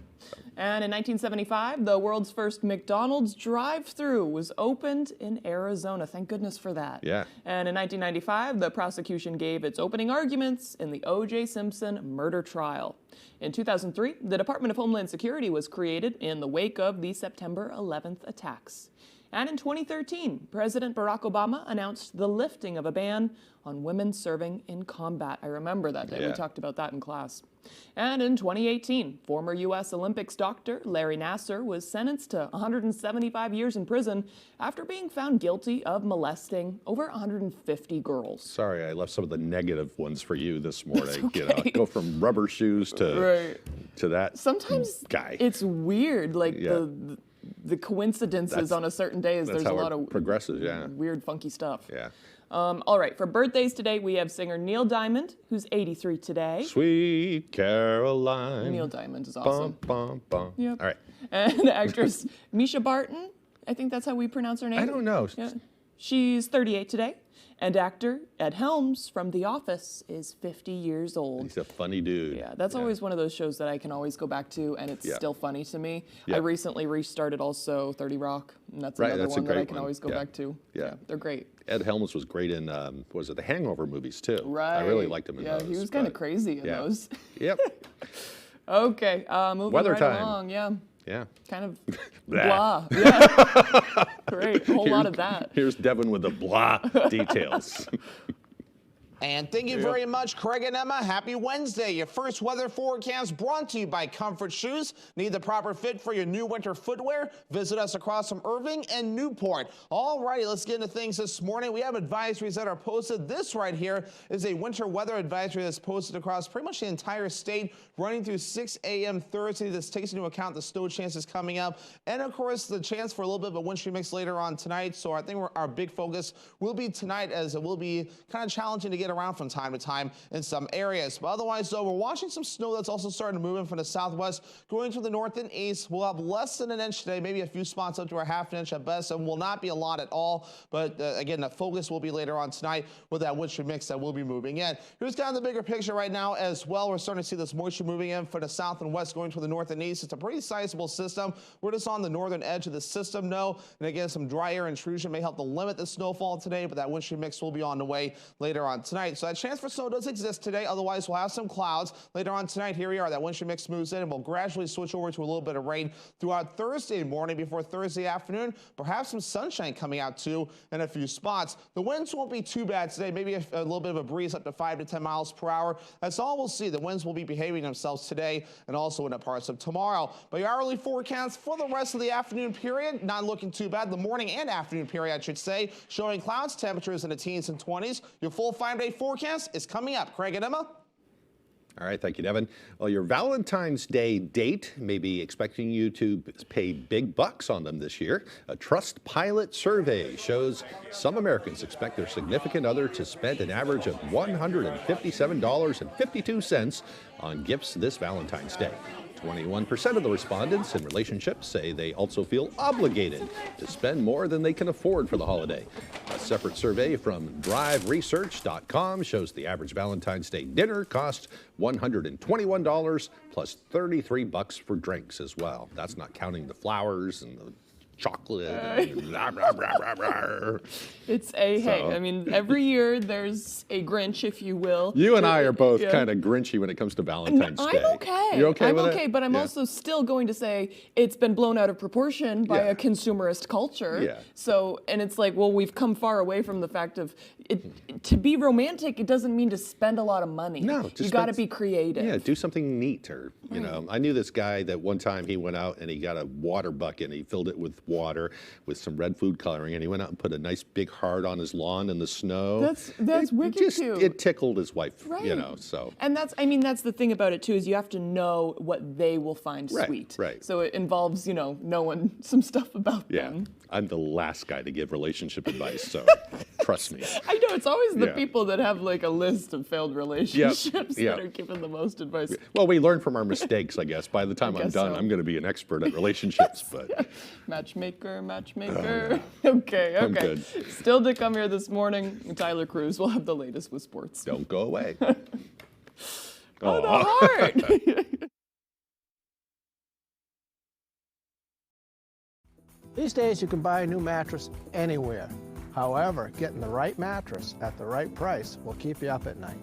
And in 1975, the world's first McDonald's drive-thru was opened in Arizona. Thank goodness for that. Yeah. And in 1995, the prosecution gave its opening arguments in the O.J. Simpson murder trial. In 2003, the Department of Homeland Security was created in the wake of the September 11th attacks. And in 2013, President Barack Obama announced the lifting of a ban on women serving in combat. I remember that day. We talked about that in class. And in 2018, former U.S. Olympics doctor Larry Nassar was sentenced to 175 years in prison after being found guilty of molesting over 150 girls. Sorry, I left some of the negative ones for you this morning. Okay. Go from rubber shoes to that Sometimes guy. It's weird, like the coincidences on a certain day. There's a lot of progresses, weird, funky stuff. Yeah. All right, for birthdays today, we have singer Neil Diamond, who's 83 today. Sweet Caroline. Neil Diamond is awesome. Bum, bum, bum. Yep. All right. And actress Misha Barton, I think that's how we pronounce her name. I don't know. Yeah. She's 38 today. And actor Ed Helms from The Office is 50 years old. He's a funny dude. Yeah, that's always one of those shows that I can always go back to, and it's still funny to me. I recently restarted also 30 Rock, and that's another one that I can always go back to. Yeah, they're great. Ed Helms was great in, was it the Hangover movies too? Right. I really liked him in those. Yeah, he was kind of crazy in those. Yep. Okay, moving Weather right time. along. Yeah. Yeah. Kind of blah. Yeah. Great. A whole lot of that. Here's Devin with the blah details. And thank you very much, Craig and Emma. Happy Wednesday. Your first weather forecast brought to you by Comfort Shoes. Need the proper fit for your new winter footwear? Visit us across from Irving and Newport. All righty, let's get into things this morning. We have advisories that are posted. This right here is a winter weather advisory that's posted across pretty much the entire state, running through 6 a.m. Thursday. This takes into account the snow chances coming up, and of course the chance for a little bit of a wind shear mix later on tonight. So I think our big focus will be tonight, as it will be kind of challenging to get around from time to time in some areas. But otherwise, though, we're watching some snow that's also starting to move in from the southwest, going to the north and east. We'll have less than an inch today, maybe a few spots up to a half an inch at best, and will not be a lot at all. But again, the focus will be later on tonight with that wind shear mix that will be moving in. Here's kind of the bigger picture right now as well. We're starting to see this moisture moving in from the south and west, going to the north and east. It's a pretty sizable system. We're just on the northern edge of the system, though. And again, some dry air intrusion may help to limit the snowfall today, but that wind shear mix will be on the way later on tonight. So that chance for snow does exist today. Otherwise, we'll have some clouds later on tonight. Here we are. That wind shear mix moves in, and we'll gradually switch over to a little bit of rain throughout Thursday morning before Thursday afternoon. Perhaps some sunshine coming out too in a few spots. The winds won't be too bad today. Maybe a little bit of a breeze up to 5 to 10 miles per hour. That's all we'll see. The winds will be behaving themselves today and also in the parts of tomorrow. But your hourly forecast for the rest of the afternoon period, not looking too bad. The morning and afternoon period, I should say, showing clouds, temperatures in the teens and 20s. Your full 5-day forecast is coming up. Craig and Emma? All right, thank you, Devin. Well, your Valentine's Day date may be expecting you to pay big bucks on them this year. A Trustpilot survey shows some Americans expect their significant other to spend an average of $157.52 on gifts this Valentine's Day. 21% of the respondents in relationships say they also feel obligated to spend more than they can afford for the holiday. A separate survey from driveresearch.com shows the average Valentine's Day dinner costs $121 plus $33 for drinks as well. That's not counting the flowers and the chocolate. And blah, blah, blah, blah, blah. It's hey, I mean, every year there's a Grinch, if you will. You and I are both kind of Grinchy when it comes to Valentine's Day. I'm okay. You're okay I'm with okay, it? but I'm also still going to say it's been blown out of proportion by a consumerist culture. Yeah. So, and it's like, well, we've come far away from the fact of to be romantic. It doesn't mean to spend a lot of money. No, you got to be creative. Yeah, do something neat, or you know. I knew this guy that one time he went out and he got a water bucket and he filled it with water with some red food coloring, and he went out and put a nice big heart on his lawn in the snow. That's wicked cute. It tickled his wife, right. You know. So. And that's the thing about it too, is you have to know what they will find sweet. Right. So it involves knowing some stuff about them. I'm the last guy to give relationship advice, so trust me. I know, it's always the people that have like a list of failed relationships that are giving the most advice. Well, we learn from our mistakes, I guess. By the time I'm done, I'm going to be an expert at relationships. But Matchmaker. Okay. I'm good. Still to come here this morning, Tyler Cruz will have the latest with sports. Don't go away. Oh, the heart. These days, you can buy a new mattress anywhere. However, getting the right mattress at the right price will keep you up at night.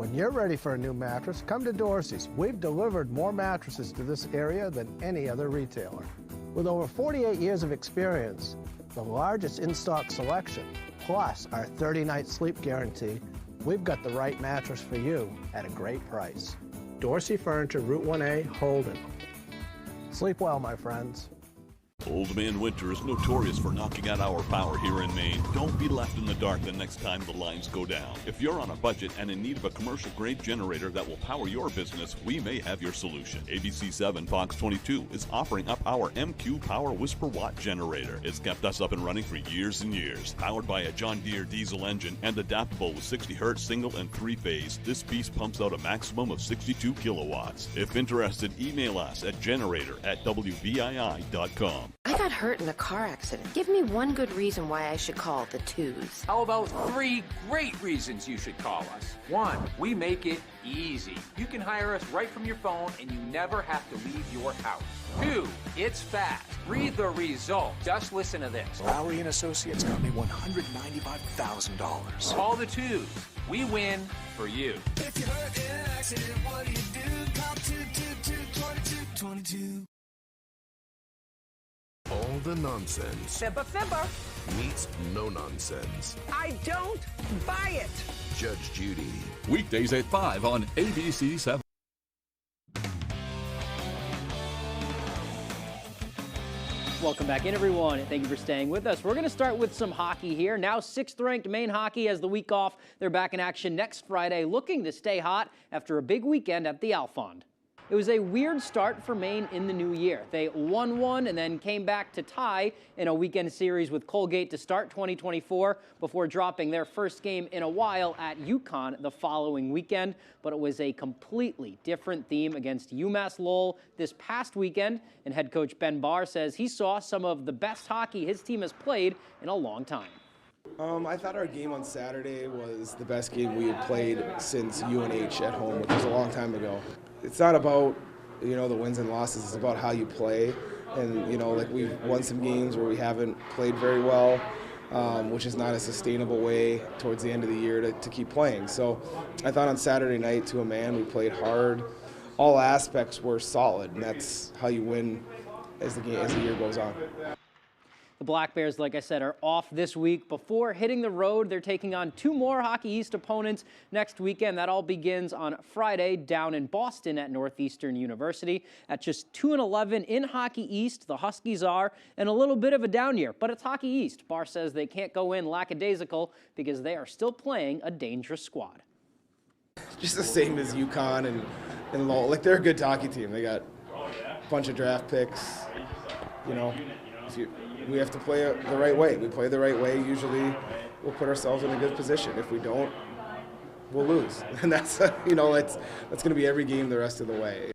When you're ready for a new mattress, come to Dorsey's. We've delivered more mattresses to this area than any other retailer. With over 48 years of experience, the largest in-stock selection, plus our 30-night sleep guarantee, we've got the right mattress for you at a great price. Dorsey Furniture, Route 1A, Holden. Sleep well, my friends. Old Man Winter is notorious for knocking out our power here in Maine. Don't be left in the dark the next time the lines go down. If you're on a budget and in need of a commercial-grade generator that will power your business, we may have your solution. ABC7 Fox 22 is offering up our MQ Power Whisper Watt generator. It's kept us up and running for years and years. Powered by a John Deere diesel engine and adaptable with 60 hertz single and three-phase, this beast pumps out a maximum of 62 kilowatts. If interested, email us at generator@WVII.com. I got hurt in a car accident. Give me one good reason why I should call the twos. How about 3 great reasons you should call us? 1, we make it easy. You can hire us right from your phone and you never have to leave your house. 2, it's fast. Read the result. Just listen to this. Lowry and Associates got me $195,000. Call the twos. We win for you. If you're hurt in an accident, what do? Call 222-2222. All the nonsense Fibber. meets no nonsense. I don't buy it. Judge Judy. Weekdays at 5 on ABC7. Welcome back in, everyone. Thank you for staying with us. We're going to start with some hockey here. Now 6th-ranked Maine hockey has the week off. They're back in action next Friday, looking to stay hot after a big weekend at the Alfond. It was a weird start for Maine in the new year. They won one and then came back to tie in a weekend series with Colgate to start 2024 before dropping their first game in a while at UConn the following weekend. But it was a completely different theme against UMass Lowell this past weekend. And head coach Ben Barr says he saw some of the best hockey his team has played in a long time. I thought our game on Saturday was the best game we had played since UNH at home, which was a long time ago. It's not about, the wins and losses. It's about how you play. And, we've won some games where we haven't played very well, which is not a sustainable way towards the end of the year to keep playing. So I thought on Saturday night, to a man, we played hard. All aspects were solid, and that's how you win as the year goes on. The Black Bears, like I said, are off this week. Before hitting the road, they're taking on 2 more Hockey East opponents next weekend. That all begins on Friday down in Boston at Northeastern University. At just 2-11 in Hockey East, the Huskies are in a little bit of a down year, but it's Hockey East. Barr says they can't go in lackadaisical because they are still playing a dangerous squad. Just the same as UConn and Lowell. They're a good hockey team. They got a bunch of draft picks. We have to play the right way. We play the right way. Usually we'll put ourselves in a good position. If we don't, we'll lose. And that's going to be every game the rest of the way.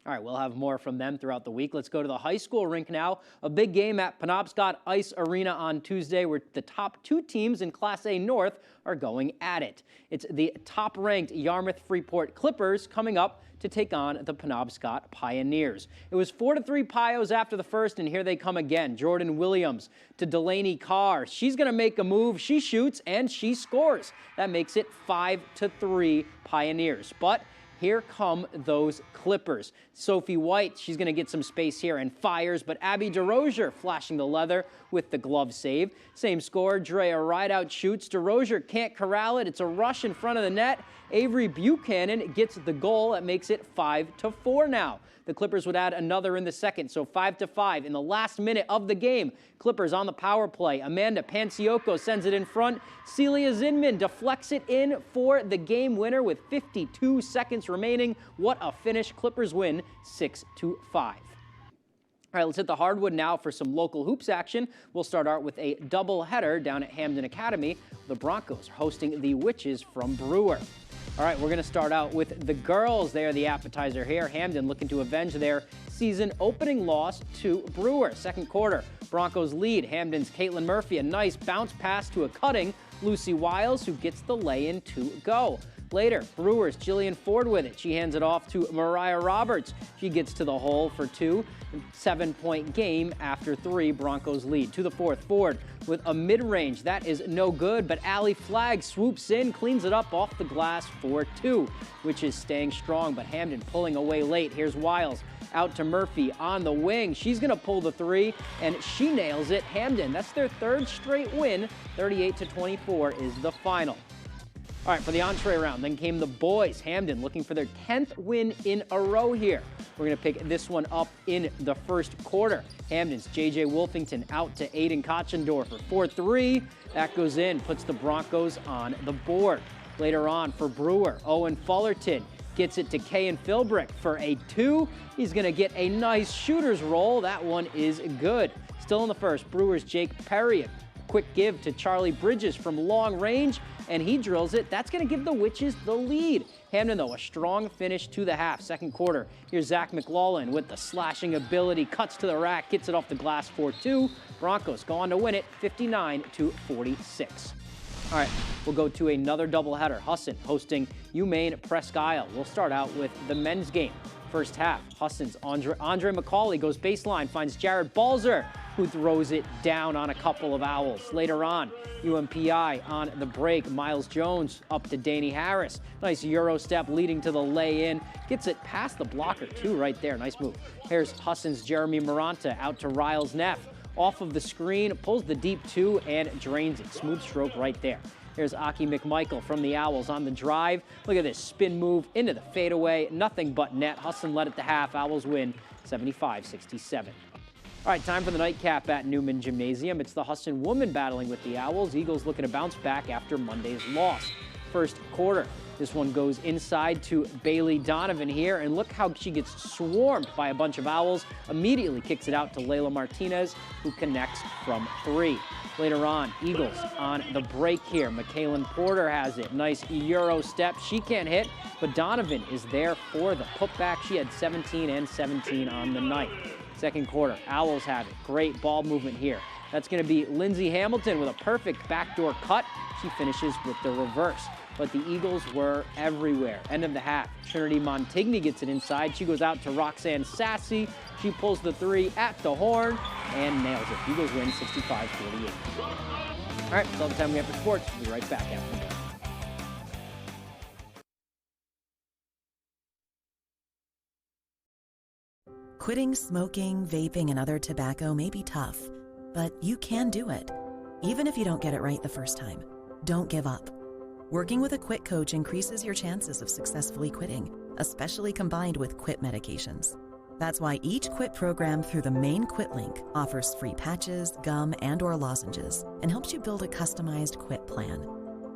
All right, we'll have more from them throughout the week. Let's go to the high school rink now. A big game at Penobscot Ice Arena on Tuesday where the top 2 teams in Class A North are going at it. It's the top-ranked Yarmouth-Freeport Clippers coming up to take on the Penobscot Pioneers. It was 4-3 Pios after the first, and here they come again. Jordan Williams to Delaney Carr. She's going to make a move. She shoots, and she scores. That makes it 5-3 Pioneers. But here come those Clippers. Sophie White, she's going to get some space here and fires, but Abby DeRozier flashing the leather with the glove save. Same score, Drea Rideout shoots. DeRozier can't corral it. It's a rush in front of the net. Avery Buchanan gets the goal. That makes it 5-4 now. The Clippers would add another in the second, so 5-5 in the last minute of the game. Clippers on the power play. Amanda Panciocco sends it in front. Celia Zinman deflects it in for the game winner with 52 seconds remaining. What a finish. Clippers win 6-5. All right, let's hit the hardwood now for some local hoops action. We'll start out with a doubleheader down at Hamden Academy. The Broncos hosting the Witches from Brewer. All right, we're going to start out with the girls. They are the appetizer here. Hamden looking to avenge their season opening loss to Brewer. Second quarter, Broncos lead. Hamden's Caitlin Murphy, a nice bounce pass to a cutting Lucy Wiles, who gets the lay-in to go. Later, Brewers' Jillian Ford with it. She hands it off to Mariah Roberts. She gets to the hole for two. 7-point game after three. Broncos lead. To the fourth, Ford with a mid-range. That is no good, but Allie Flagg swoops in, cleans it up off the glass for two, which is staying strong, but Hamden pulling away late. Here's Wiles. Out to Murphy on the wing. She's going to pull the three, and she nails it. Hamden, that's their third straight win. 38-24 is the final. All right, for the entree round, then came the boys. Hamden looking for their 10th win in a row here. We're going to pick this one up in the first quarter. Hamden's J.J. Wolfington out to Aiden Kochendorfer for 4-3. That goes in, puts the Broncos on the board. Later on for Brewer, Owen Fullerton gets it to Kayan Philbrick for a 2. He's going to get a nice shooter's roll. That one is good. Still in the first, Brewers' Jake Perry. A quick give to Charlie Bridges from long range, and he drills it. That's going to give the Witches the lead. Hamden, though, a strong finish to the half. Second quarter, here's Zach McLaughlin with the slashing ability, cuts to the rack, gets it off the glass for 2. Broncos go on to win it 59-46. All right, we'll go to another doubleheader. Husson hosting UMaine Presque Isle. We'll start out with the men's game. First half, Husson's Andre McCauley goes baseline, finds Jared Balzer, who throws it down on a couple of Owls. Later on, UMPI on the break. Miles Jones up to Danny Harris. Nice Euro step leading to the lay-in. Gets it past the blocker, too, right there. Nice move. Here's Husson's Jeremy Maranta out to Riles Neff. Off of the screen, pulls the deep 2 and drains it. Smooth stroke right there. Here's Aki McMichael from the Owls on the drive. Look at this spin move into the fadeaway. Nothing but net. Husson led at the half. Owls win 75-67. All right, time for the nightcap at Newman Gymnasium. It's the Husson woman battling with the Owls. Eagles looking to bounce back after Monday's loss. First quarter, this one goes inside to Bailey Donovan here, and look how she gets swarmed by a bunch of Owls. Immediately kicks it out to Layla Martinez, who connects from 3. Later on, Eagles on the break here. McKaylin Porter has it. Nice Euro step. She can't hit, but Donovan is there for the putback. She had 17 and 17 on the night. Second quarter, Owls have it. Great ball movement here. That's going to be Lindsay Hamilton with a perfect backdoor cut. She finishes with the reverse. But the Eagles were everywhere. End of the half, Trinity Montigny gets it inside. She goes out to Roxanne Sassy. She pulls the 3 at the horn and nails it. Eagles win 65-48. All right, that's all the time we have for sports. We'll be right back after the break. Quitting smoking, vaping, and other tobacco may be tough, but you can do it. Even if you don't get it right the first time, don't give up. Working with a quit coach increases your chances of successfully quitting, especially combined with quit medications. That's why each quit program through the Maine Quit link offers free patches, gum, and/or lozenges and helps you build a customized quit plan.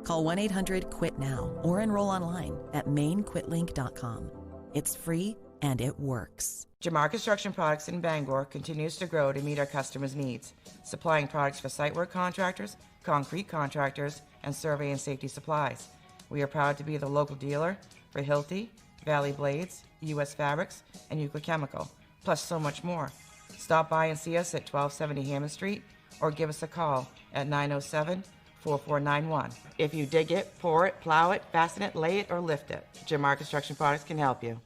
Call 1-800-QUIT-NOW or enroll online at mainequitlink.com. It's free and it works. Jamar Construction Products in Bangor continues to grow to meet our customers' needs, supplying products for site work contractors, concrete contractors, and survey and safety supplies. We are proud to be the local dealer for Hilti, Valley Blades, U.S. Fabrics, and Euclid Chemical, plus so much more. Stop by and see us at 1270 Hammond Street or give us a call at 907-4491. If you dig it, pour it, plow it, fasten it, lay it, or lift it, Jamar Construction Products can help you.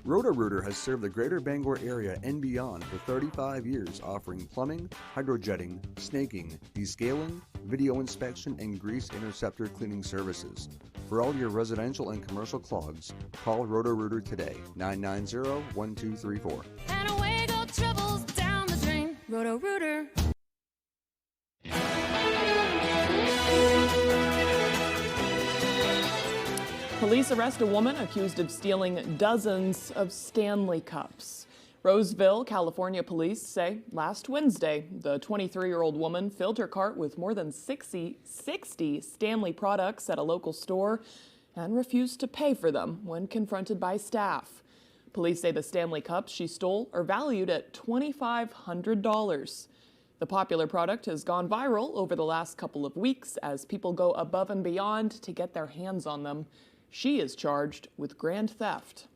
Roto-Rooter has served the greater Bangor area and beyond for 35 years, offering plumbing, hydrojetting, snaking, descaling, video inspection, and grease interceptor cleaning services. For all your residential and commercial clogs, call Roto-Rooter today, 990-1234. And away go troubles down the drain. Roto-Rooter. Police arrest a woman accused of stealing dozens of Stanley Cups. Roseville, California police say last Wednesday, the 23-year-old woman filled her cart with more than 60 Stanley products at a local store and refused to pay for them when confronted by staff. Police say the Stanley Cups she stole are valued at $2,500. The popular product has gone viral over the last couple of weeks as people go above and beyond to get their hands on them. She is charged with grand theft.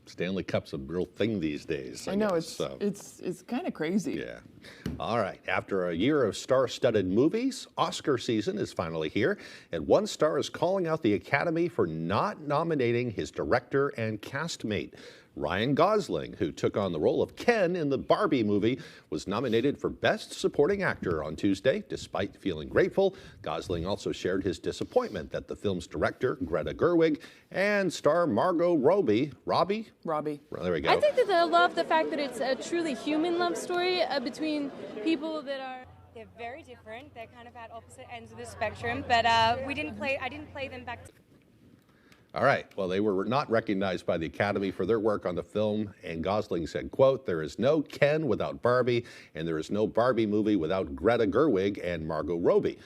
Stanley Cup's a real thing these days. I know, guess, it's kind of crazy. Yeah. All right. After a year of star-studded movies, Oscar season is finally here, and one star is calling out the Academy for not nominating his director and castmate. Ryan Gosling, who took on the role of Ken in the Barbie movie, was nominated for Best Supporting Actor on Tuesday. Despite feeling grateful, Gosling also shared his disappointment that the film's director, Greta Gerwig, and star Margot Robbie. There we go. I think that I love the fact that it's a truly human love story between people that are... They're very different. They're kind of at opposite ends of the spectrum, but I didn't play them back to... All right. Well, they were not recognized by the Academy for their work on the film, and Gosling said, quote, "There is no Ken without Barbie, and there is no Barbie movie without Greta Gerwig and Margot Robbie."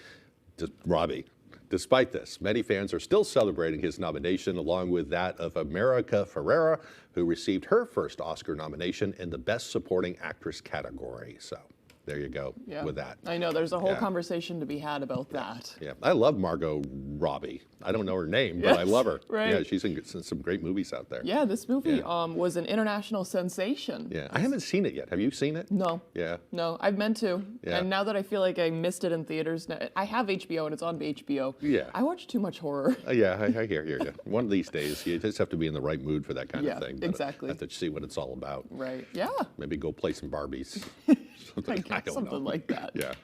Despite this, many fans are still celebrating his nomination, along with that of America Ferrera, who received her first Oscar nomination in the Best Supporting Actress category. So there you go with that. I know, there's a whole conversation to be had about that. Yeah, I love Margot Robbie. I don't know her name, but I love her. Right. Yeah, she's in some great movies out there. Yeah, this movie was an international sensation. Yeah, I haven't seen it yet. Have you seen it? No. Yeah. No, I've meant to. Yeah. And now that I feel like I missed it in theaters, I have HBO and it's on HBO. Yeah. I watch too much horror. Yeah, I hear you. One of these days, you just have to be in the right mood for that kind of thing. But exactly. have to see what it's all about. Right. Yeah. Maybe go play some Barbies. Something like that. Yeah.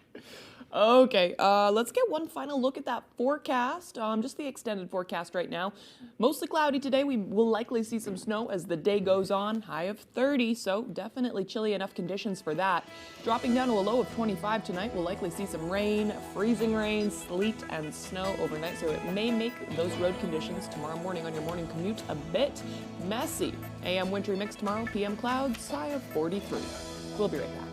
Okay, let's get one final look at that forecast. Just the extended forecast right now. Mostly cloudy today. We will likely see some snow as the day goes on. High of 30, so definitely chilly enough conditions for that. Dropping down to a low of 25 tonight. We'll likely see some rain, freezing rain, sleet, and snow overnight, so it may make those road conditions tomorrow morning on your morning commute a bit messy. AM wintry mix tomorrow, PM clouds, high of 43. We'll be right back.